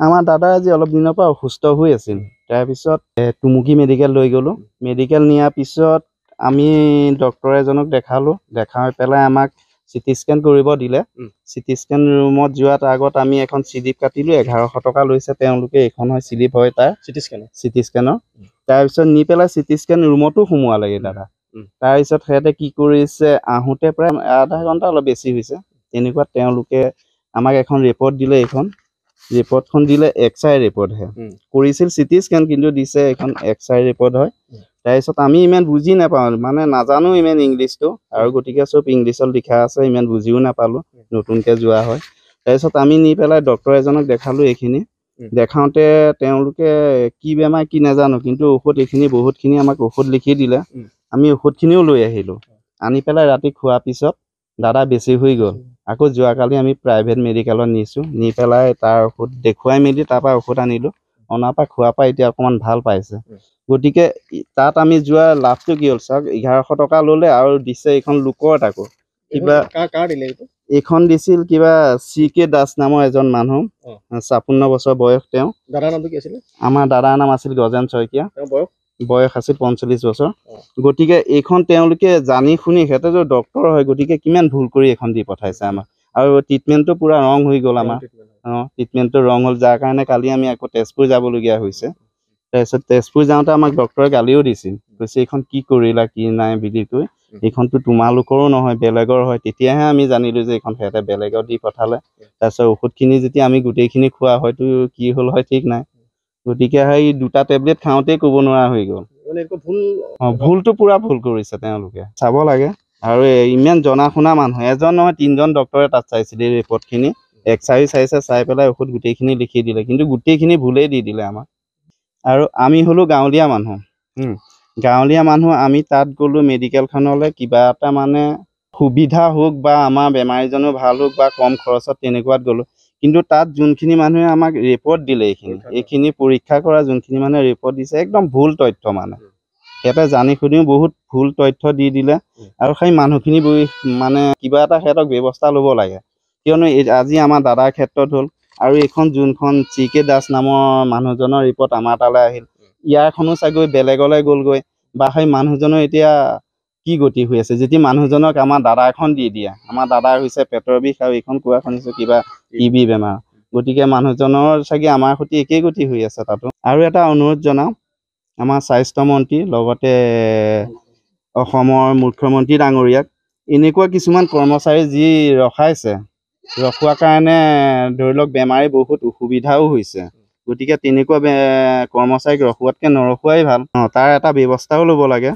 আমাৰ দাদা আজি অলপ দিনৰ পৰা অসুস্থ হৈ আছিল। তাৰপিছত টুমুকি মেডিকেল লৈ গ'লো। মেডিকেল নিয়াৰ পিছত আমি ডক্তৰ এজনক দেখালো। দেখাই পেলাই আমাক চিটি স্কেন কৰিব দিলে। চিটি স্কেন ৰুমত যোৱাৰ আগত আমি এখন স্লিপ কাটিলো। 1100 টকা লৈছে তেওঁলোকে। এইখন হয় স্লিপ হয় তাৰ চিটি স্কেনৰ। তাৰপিছত নি পেলাই চিটি স্কেন ৰুমতো সোমোৱালেগে দাদা। তাৰপিছত সিহঁতে কি কৰিছে, আহোঁতে প্ৰায় আধা ঘণ্টা অলপ বেছি হৈছে। তেনেকুৱা তেওঁলোকে আমাক এখন ৰিপৰ্ট দিলে। এইখন ৰিপৰ্টখন দিলে এক্স-ৰে ৰিপৰ্টহে কৰিছিল। চিটি স্কেন কিন্তু দিছে এখন এক্স-ৰে ৰিপৰ্ট হয়। তাৰপিছত আমি ইমান বুজি নাপাওঁ, মানে নাজানো ইমান ইংলিছটো, আৰু গতিকে চব ইংলিছত লিখা আছে, ইমান বুজিও নাপালো, নতুনকে যোৱা হয়। তাৰপিছত আমি নি পেলাই ডক্তৰ এজনক দেখালো। এইখিনি দেখাওঁতে তেওঁলোকে কি বেমাৰ কি নাজানো, কিন্তু ঔষধ এইখিনি বহুতখিনি আমাক ঔষধ লিখি দিলে। আমি ঔষধখিনিও লৈ আহিলো। আনি পেলাই ৰাতি খোৱাৰ পিছত দাদা বেছি হৈ গ'ল। আকৌ যোৱাকালি আমি প্ৰাইভেট মেডিকেলত নিছোঁ। নি পেলাই তাৰ ঔষধ দেখুৱাই মেলি তাৰপৰা ঔষধ আনিলোঁ। অনাৰ পৰা খোৱাৰ পৰা এতিয়া অকণমান ভাল পাইছে। গতিকে তাত আমি যোৱা লাভটো কি হ'ল চাওক, 1100 টকা ল'লে আৰু দিছে এইখন লোকত। আকৌ কিবা এইখন দিছিল কিবা CK দাস নামৰ এজন মানুহ, 56 বছৰ বয়স। তেওঁ দাদাৰ নামটো কি আছিল? আমাৰ দাদাৰ নাম আছিল গজেন শইকীয়া। বয়স আছিল 45 বছৰ। গতিকে এইখন তেওঁলোকে জানি শুনি, সিহঁতেতো ডক্তৰ হয়, গতিকে কিমান ভুল কৰি এইখন দি পঠাইছে আমাক। আৰু ট্ৰিটমেণ্টটো পুৰা ৰং হৈ গ'ল আমাৰ। ট্ৰিটমেণ্টটো ৰং হ'ল, যাৰ কাৰণে কালি আমি আকৌ তেজপুৰ যাবলগীয়া হৈছে। তাৰপিছত তেজপুৰ যাওঁতে আমাক ডক্তৰে গালিও দিছিল, কৈছে এইখন কি কৰিলা কি নাই বুলি কৈ। এইখনতো তোমালোকৰো নহয়, বেলেগৰ হয়। তেতিয়াহে আমি জানিলো যে এইখন সিহঁতে বেলেগত দি পঠালে। তাৰপিছত ঔষধখিনি যেতিয়া আমি গোটেইখিনি খোৱা, হয়তো কি হ'ল হয় ঠিক নাই। গতিকে সেই 2টা টেবলেট খাওঁতেই ক'ব নোৱাৰা হৈ গ'ল। ভুলটো পুৰা ভুল কৰিছে তেওঁলোকে, চাব লাগে। আৰু ইমান জনা শুনা মানুহ, এজন নহয় 3জন ডক্তৰে তাত চাইছিল। এই ৰিপৰ্টখিনি এক্স-ৰে চাইছে, চাই পেলাই ঔষধ গোটেইখিনি লিখি দিলে, কিন্তু গোটেইখিনি ভুলেই দি দিলে আমাক। আৰু আমি হ'লো গাঁৱলীয়া মানুহ। গাঁৱলীয়া মানুহ আমি তাত গ'লো মেডিকেলখনলৈ, কিবা এটা মানে সুবিধা হওক বা আমাৰ বেমাৰীজনো ভাল হওক বা কম খৰচত তেনেকুৱাত গ'লো। কিন্তু তাত যোনখিনি মানুহে আমাক ৰিপৰ্ট দিলে, এইখিনি পৰীক্ষা কৰা যোনখিনি মানুহে ৰিপৰ্ট দিছে, একদম ভুল তথ্য। মানে সিহঁতে জানি শুনিও বহুত ভুল তথ্য দি দিলে। আৰু সেই মানুহখিনি মানে কিবা এটা সিহঁতক ব্যৱস্থা ল'ব লাগে। কিয়নো আজি আমাৰ দাদাৰ ক্ষেত্ৰত হ'ল, আৰু এইখন যোনখন CK দাস নামৰ মানুহজনৰ ৰিপৰ্ট আমাৰ তালৈ আহিল, ইয়াৰখনো চাগৈ বেলেগলৈ গ'লগৈ, বা সেই মানুহজনৰ এতিয়া কি গতি হৈ আছে। যদি মানুহজনক আমাৰ দাদাখন দি দিয়ে, আমাৰ দাদাৰ হৈছে পেটৰ বিষ, আৰু এইখন কোৱা শুনিছোঁ কিবা TB বেমাৰ, গতিকে মানুহজনৰ চাগে আমাৰ সৈতে একেই গতি হৈ আছে তাতো। আৰু এটা অনুৰোধ জনাওঁ আমাৰ স্বাস্থ্যমন্ত্ৰী, লগতে অসমৰ মুখ্যমন্ত্ৰী ডাঙৰীয়াক, এনেকুৱা কিছুমান কৰ্মচাৰী যি ৰখোৱাৰ কাৰণে ধৰি লওক বেমাৰী বহুত অসুবিধাও হৈছে। গতিকে তেনেকুৱা কৰ্মচাৰীক ৰখোৱাতকৈ নৰখোৱাই ভাল। তাৰ এটা ব্যৱস্থাও ল'ব লাগে।